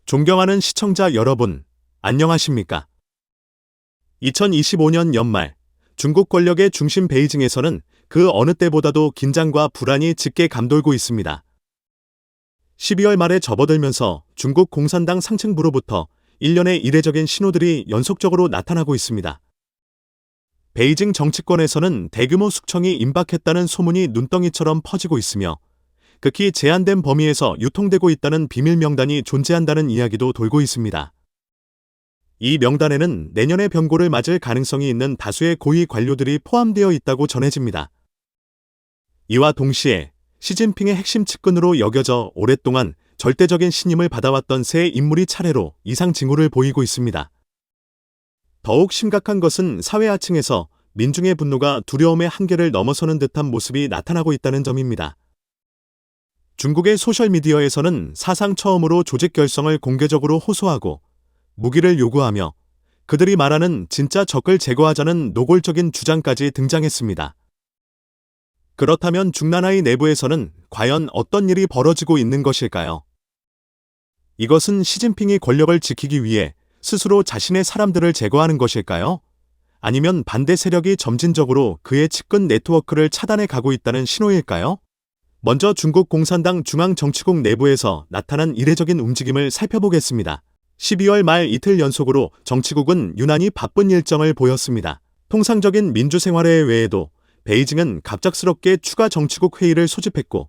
존경하는 시청자 여러분, 안녕하십니까? 2025년 연말, 중국 권력의 중심 베이징에서는 그 어느 때보다도 긴장과 불안이 짙게 감돌고 있습니다. 12월 말에 접어들면서 중국 공산당 상층부로부터 일련의 이례적인 신호들이 연속적으로 나타나고 있습니다. 베이징 정치권에서는 대규모 숙청이 임박했다는 소문이 눈덩이처럼 퍼지고 있으며 극히 제한된 범위에서 유통되고 있다는 비밀 명단이 존재한다는 이야기도 돌고 있습니다. 이 명단에는 내년의 변고를 맞을 가능성이 있는 다수의 고위 관료들이 포함되어 있다고 전해집니다. 이와 동시에 시진핑의 핵심 측근으로 여겨져 오랫동안 절대적인 신임을 받아왔던 세 인물이 차례로 이상 징후를 보이고 있습니다. 더욱 심각한 것은 사회하층에서 민중의 분노가 두려움의 한계를 넘어서는 듯한 모습이 나타나고 있다는 점입니다. 중국의 소셜미디어에서는 사상 처음으로 조직 결성을 공개적으로 호소하고 무기를 요구하며 그들이 말하는 진짜 적을 제거하자는 노골적인 주장까지 등장했습니다. 그렇다면 중나라의 내부에서는 과연 어떤 일이 벌어지고 있는 것일까요? 이것은 시진핑이 권력을 지키기 위해 스스로 자신의 사람들을 제거하는 것일까요? 아니면 반대 세력이 점진적으로 그의 측근 네트워크를 차단해 가고 있다는 신호일까요? 먼저 중국 공산당 중앙정치국 내부에서 나타난 이례적인 움직임을 살펴보겠습니다. 12월 말 이틀 연속으로 정치국은 유난히 바쁜 일정을 보였습니다. 통상적인 민주생활회 외에도 베이징은 갑작스럽게 추가 정치국 회의를 소집했고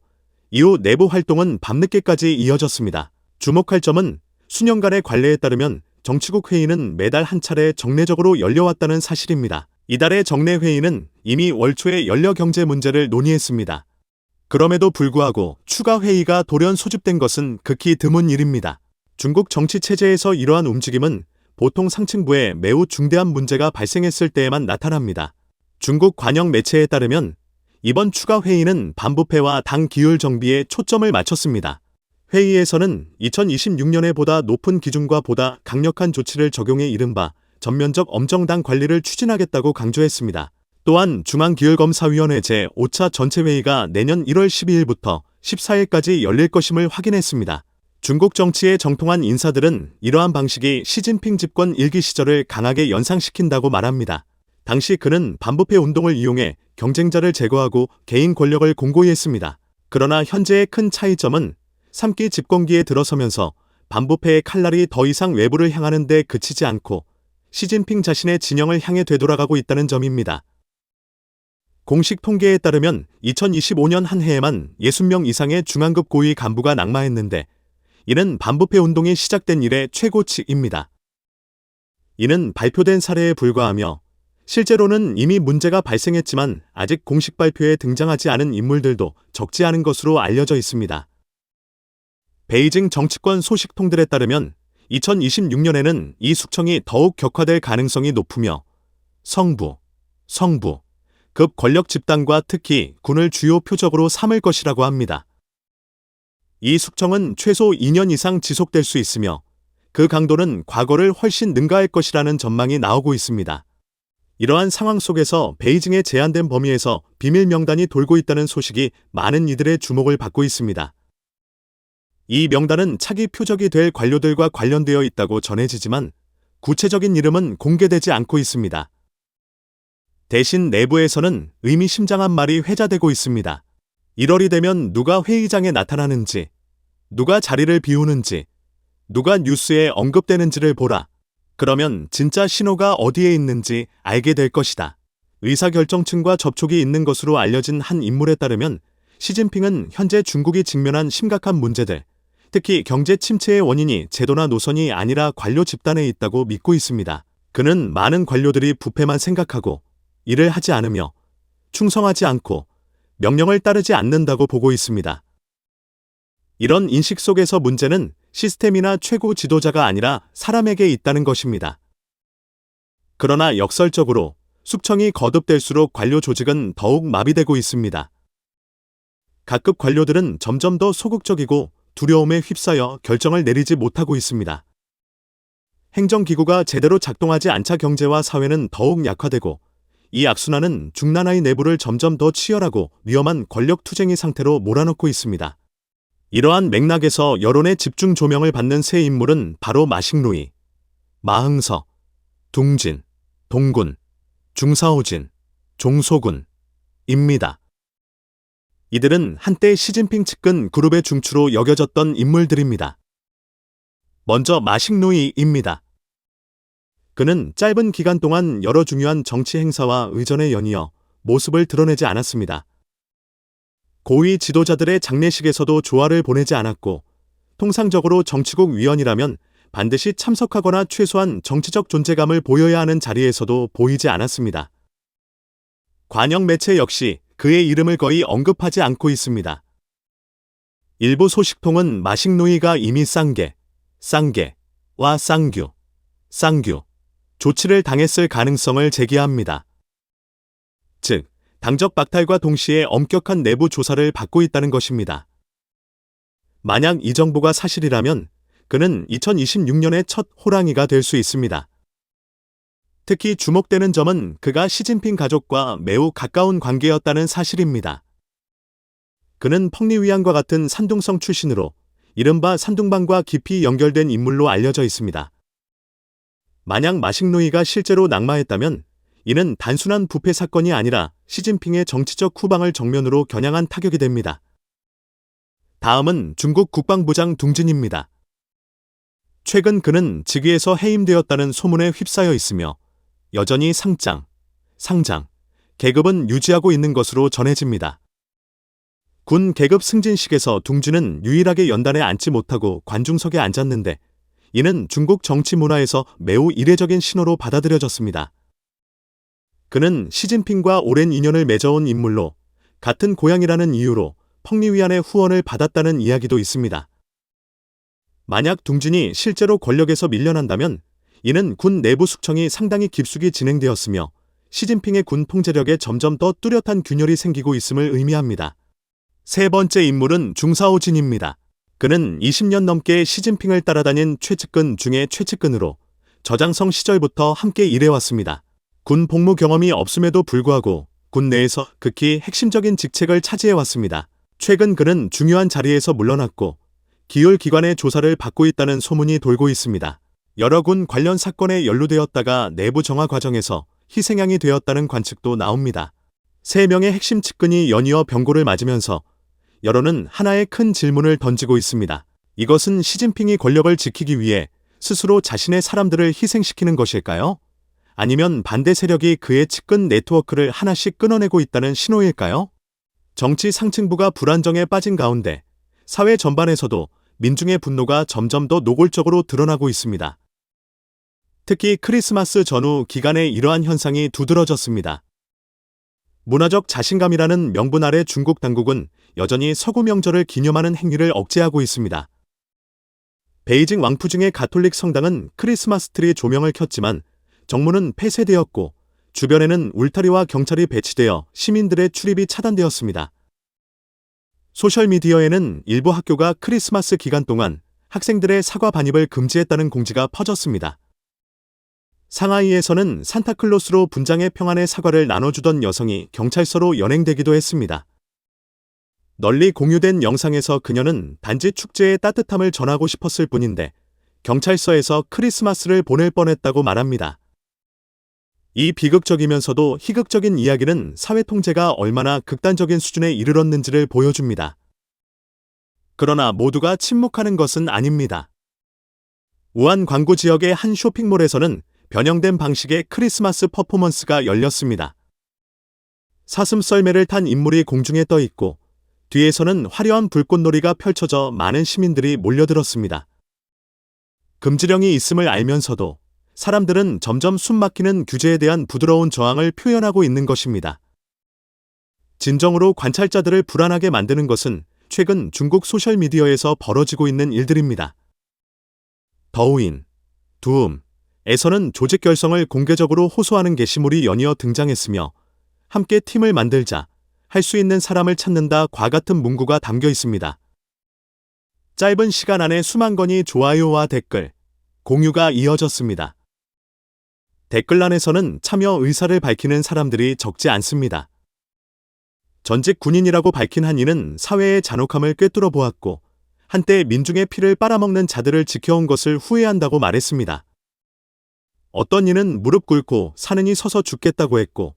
이후 내부 활동은 밤늦게까지 이어졌습니다. 주목할 점은 수년간의 관례에 따르면 정치국 회의는 매달 한 차례 정례적으로 열려왔다는 사실입니다. 이달의 정례 회의는 이미 월 초에 열려 경제 문제를 논의했습니다. 그럼에도 불구하고 추가 회의가 돌연 소집된 것은 극히 드문 일입니다. 중국 정치 체제에서 이러한 움직임은 보통 상층부에 매우 중대한 문제가 발생했을 때에만 나타납니다. 중국 관영 매체에 따르면 이번 추가 회의는 반부패와 당 기율 정비에 초점을 맞췄습니다. 회의에서는 2026년에 보다 높은 기준과 보다 강력한 조치를 적용해 이른바 전면적 엄정당 관리를 추진하겠다고 강조했습니다. 또한 중앙기율검사위원회 제5차 전체회의가 내년 1월 12일부터 14일까지 열릴 것임을 확인했습니다. 중국 정치에 정통한 인사들은 이러한 방식이 시진핑 집권 일기 시절을 강하게 연상시킨다고 말합니다. 당시 그는 반부패 운동을 이용해 경쟁자를 제거하고 개인 권력을 공고히 했습니다. 그러나 현재의 큰 차이점은 3기 집권기에 들어서면서 반부패의 칼날이 더 이상 외부를 향하는 데 그치지 않고 시진핑 자신의 진영을 향해 되돌아가고 있다는 점입니다. 공식 통계에 따르면 2025년 한 해에만 60명 이상의 중앙급 고위 간부가 낙마했는데 이는 반부패 운동이 시작된 이래 최고치입니다. 이는 발표된 사례에 불과하며 실제로는 이미 문제가 발생했지만 아직 공식 발표에 등장하지 않은 인물들도 적지 않은 것으로 알려져 있습니다. 베이징 정치권 소식통들에 따르면 2026년에는 이 숙청이 더욱 격화될 가능성이 높으며 성부, 급 권력 집단과 특히 군을 주요 표적으로 삼을 것이라고 합니다. 이 숙청은 최소 2년 이상 지속될 수 있으며 그 강도는 과거를 훨씬 능가할 것이라는 전망이 나오고 있습니다. 이러한 상황 속에서 베이징의 제한된 범위에서 비밀 명단이 돌고 있다는 소식이 많은 이들의 주목을 받고 있습니다. 이 명단은 차기 표적이 될 관료들과 관련되어 있다고 전해지지만 구체적인 이름은 공개되지 않고 있습니다. 대신 내부에서는 의미심장한 말이 회자되고 있습니다. 1월이 되면 누가 회의장에 나타나는지, 누가 자리를 비우는지, 누가 뉴스에 언급되는지를 보라. 그러면 진짜 신호가 어디에 있는지 알게 될 것이다. 의사결정층과 접촉이 있는 것으로 알려진 한 인물에 따르면 시진핑은 현재 중국이 직면한 심각한 문제들, 특히 경제 침체의 원인이 제도나 노선이 아니라 관료 집단에 있다고 믿고 있습니다. 그는 많은 관료들이 부패만 생각하고 일을 하지 않으며 충성하지 않고 명령을 따르지 않는다고 보고 있습니다. 이런 인식 속에서 문제는 시스템이나 최고 지도자가 아니라 사람에게 있다는 것입니다. 그러나 역설적으로 숙청이 거듭될수록 관료 조직은 더욱 마비되고 있습니다. 각급 관료들은 점점 더 소극적이고 두려움에 휩싸여 결정을 내리지 못하고 있습니다. 행정기구가 제대로 작동하지 않자 경제와 사회는 더욱 약화되고 이 악순환은 중나라의 내부를 점점 더 치열하고 위험한 권력 투쟁의 상태로 몰아넣고 있습니다. 이러한 맥락에서 여론의 집중 조명을 받는 세 인물은 바로 마식루이, 마흥서, 둥진, 동군, 중사오진, 종소군입니다. 이들은 한때 시진핑 측근 그룹의 중추로 여겨졌던 인물들입니다. 먼저 마식루이입니다. 그는 짧은 기간 동안 여러 중요한 정치 행사와 의전에 연이어 모습을 드러내지 않았습니다. 고위 지도자들의 장례식에서도 조화를 보내지 않았고, 통상적으로 정치국 위원이라면 반드시 참석하거나 최소한 정치적 존재감을 보여야 하는 자리에서도 보이지 않았습니다. 관영 매체 역시 그의 이름을 거의 언급하지 않고 있습니다. 일부 소식통은 마식루이가 이미 쌍계와 쌍규 조치를 당했을 가능성을 제기합니다. 즉, 당적 박탈과 동시에 엄격한 내부 조사를 받고 있다는 것입니다. 만약 이 정보가 사실이라면 그는 2026년의 첫 호랑이가 될 수 있습니다. 특히 주목되는 점은 그가 시진핑 가족과 매우 가까운 관계였다는 사실입니다. 그는 펑리위안과 같은 산둥성 출신으로 이른바 산둥방과 깊이 연결된 인물로 알려져 있습니다. 만약 마식루이가 실제로 낙마했다면 이는 단순한 부패 사건이 아니라 시진핑의 정치적 후방을 정면으로 겨냥한 타격이 됩니다. 다음은 중국 국방부장 둥진입니다. 최근 그는 직위에서 해임되었다는 소문에 휩싸여 있으며 여전히 상장, 계급은 유지하고 있는 것으로 전해집니다. 군 계급 승진식에서 둥진은 유일하게 연단에 앉지 못하고 관중석에 앉았는데, 이는 중국 정치 문화에서 매우 이례적인 신호로 받아들여졌습니다. 그는 시진핑과 오랜 인연을 맺어온 인물로 같은 고향이라는 이유로 펑리위안의 후원을 받았다는 이야기도 있습니다. 만약 둥진이 실제로 권력에서 밀려난다면 이는 군 내부 숙청이 상당히 깊숙이 진행되었으며 시진핑의 군 통제력에 점점 더 뚜렷한 균열이 생기고 있음을 의미합니다. 세 번째 인물은 중사오진입니다. 그는 20년 넘게 시진핑을 따라다닌 최측근 중에 최측근으로 저장성 시절부터 함께 일해왔습니다. 군 복무 경험이 없음에도 불구하고 군 내에서 극히 핵심적인 직책을 차지해왔습니다. 최근 그는 중요한 자리에서 물러났고 기율 기관의 조사를 받고 있다는 소문이 돌고 있습니다. 여러 군 관련 사건에 연루되었다가 내부 정화 과정에서 희생양이 되었다는 관측도 나옵니다. 3명의 핵심 측근이 연이어 병고를 맞으면서 여론은 하나의 큰 질문을 던지고 있습니다. 이것은 시진핑이 권력을 지키기 위해 스스로 자신의 사람들을 희생시키는 것일까요? 아니면 반대 세력이 그의 측근 네트워크를 하나씩 끊어내고 있다는 신호일까요? 정치 상층부가 불안정에 빠진 가운데 사회 전반에서도 민중의 분노가 점점 더 노골적으로 드러나고 있습니다. 특히 크리스마스 전후 기간에 이러한 현상이 두드러졌습니다. 문화적 자신감이라는 명분 아래 중국 당국은 여전히 서구 명절을 기념하는 행위를 억제하고 있습니다. 베이징 왕푸증의 가톨릭 성당은 크리스마스 트리 조명을 켰지만 정문은 폐쇄되었고 주변에는 울타리와 경찰이 배치되어 시민들의 출입이 차단되었습니다. 소셜미디어에는 일부 학교가 크리스마스 기간 동안 학생들의 사과 반입을 금지했다는 공지가 퍼졌습니다. 상하이에서는 산타클로스로 분장의 평안의 사과를 나눠주던 여성이 경찰서로 연행되기도 했습니다. 널리 공유된 영상에서 그녀는 단지 축제의 따뜻함을 전하고 싶었을 뿐인데 경찰서에서 크리스마스를 보낼 뻔했다고 말합니다. 이 비극적이면서도 희극적인 이야기는 사회 통제가 얼마나 극단적인 수준에 이르렀는지를 보여줍니다. 그러나 모두가 침묵하는 것은 아닙니다. 우한 광구 지역의 한 쇼핑몰에서는 변형된 방식의 크리스마스 퍼포먼스가 열렸습니다. 사슴 썰매를 탄 인물이 공중에 떠 있고 뒤에서는 화려한 불꽃놀이가 펼쳐져 많은 시민들이 몰려들었습니다. 금지령이 있음을 알면서도 사람들은 점점 숨막히는 규제에 대한 부드러운 저항을 표현하고 있는 것입니다. 진정으로 관찰자들을 불안하게 만드는 것은 최근 중국 소셜미디어에서 벌어지고 있는 일들입니다. 더우인, 두음에서는 조직 결성을 공개적으로 호소하는 게시물이 연이어 등장했으며 함께 팀을 만들자, 할 수 있는 사람을 찾는다과 같은 문구가 담겨 있습니다. 짧은 시간 안에 수만 건의 좋아요와 댓글, 공유가 이어졌습니다. 댓글란에서는 참여 의사를 밝히는 사람들이 적지 않습니다. 전직 군인이라고 밝힌 한 이는 사회의 잔혹함을 꿰뚫어 보았고 한때 민중의 피를 빨아먹는 자들을 지켜온 것을 후회한다고 말했습니다. 어떤 이는 무릎 꿇고 사는 이 서서 죽겠다고 했고,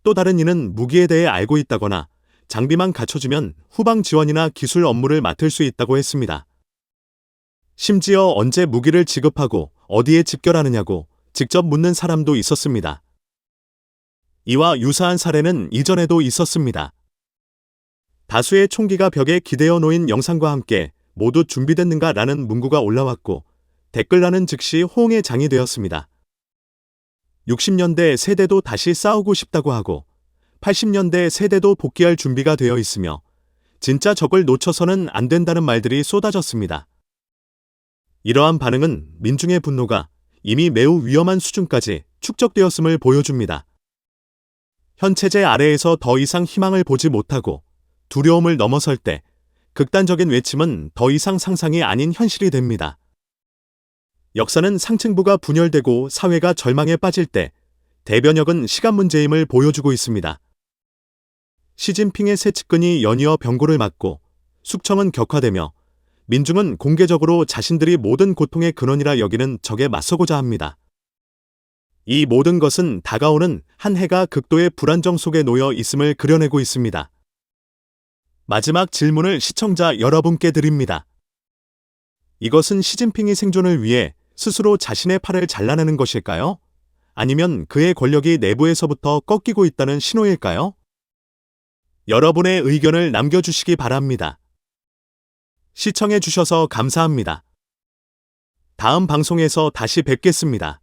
또 다른 이는 무기에 대해 알고 있다거나 장비만 갖춰주면 후방 지원이나 기술 업무를 맡을 수 있다고 했습니다. 심지어 언제 무기를 지급하고 어디에 집결하느냐고 직접 묻는 사람도 있었습니다. 이와 유사한 사례는 이전에도 있었습니다. 다수의 총기가 벽에 기대어 놓인 영상과 함께 모두 준비됐는가라는 문구가 올라왔고, 댓글란은 즉시 호응의 장이 되었습니다. 60년대 세대도 다시 싸우고 싶다고 하고 80년대 세대도 복귀할 준비가 되어 있으며 진짜 적을 놓쳐서는 안 된다는 말들이 쏟아졌습니다. 이러한 반응은 민중의 분노가 이미 매우 위험한 수준까지 축적되었음을 보여줍니다. 현 체제 아래에서 더 이상 희망을 보지 못하고 두려움을 넘어설 때 극단적인 외침은 더 이상 상상이 아닌 현실이 됩니다. 역사는 상층부가 분열되고 사회가 절망에 빠질 때 대변혁은 시간 문제임을 보여주고 있습니다. 시진핑의 새 측근이 연이어 병고를 맞고 숙청은 격화되며 민중은 공개적으로 자신들이 모든 고통의 근원이라 여기는 적에 맞서고자 합니다. 이 모든 것은 다가오는 한 해가 극도의 불안정 속에 놓여 있음을 그려내고 있습니다. 마지막 질문을 시청자 여러분께 드립니다. 이것은 시진핑이 생존을 위해 스스로 자신의 팔을 잘라내는 것일까요? 아니면 그의 권력이 내부에서부터 꺾이고 있다는 신호일까요? 여러분의 의견을 남겨주시기 바랍니다. 시청해주셔서 감사합니다. 다음 방송에서 다시 뵙겠습니다.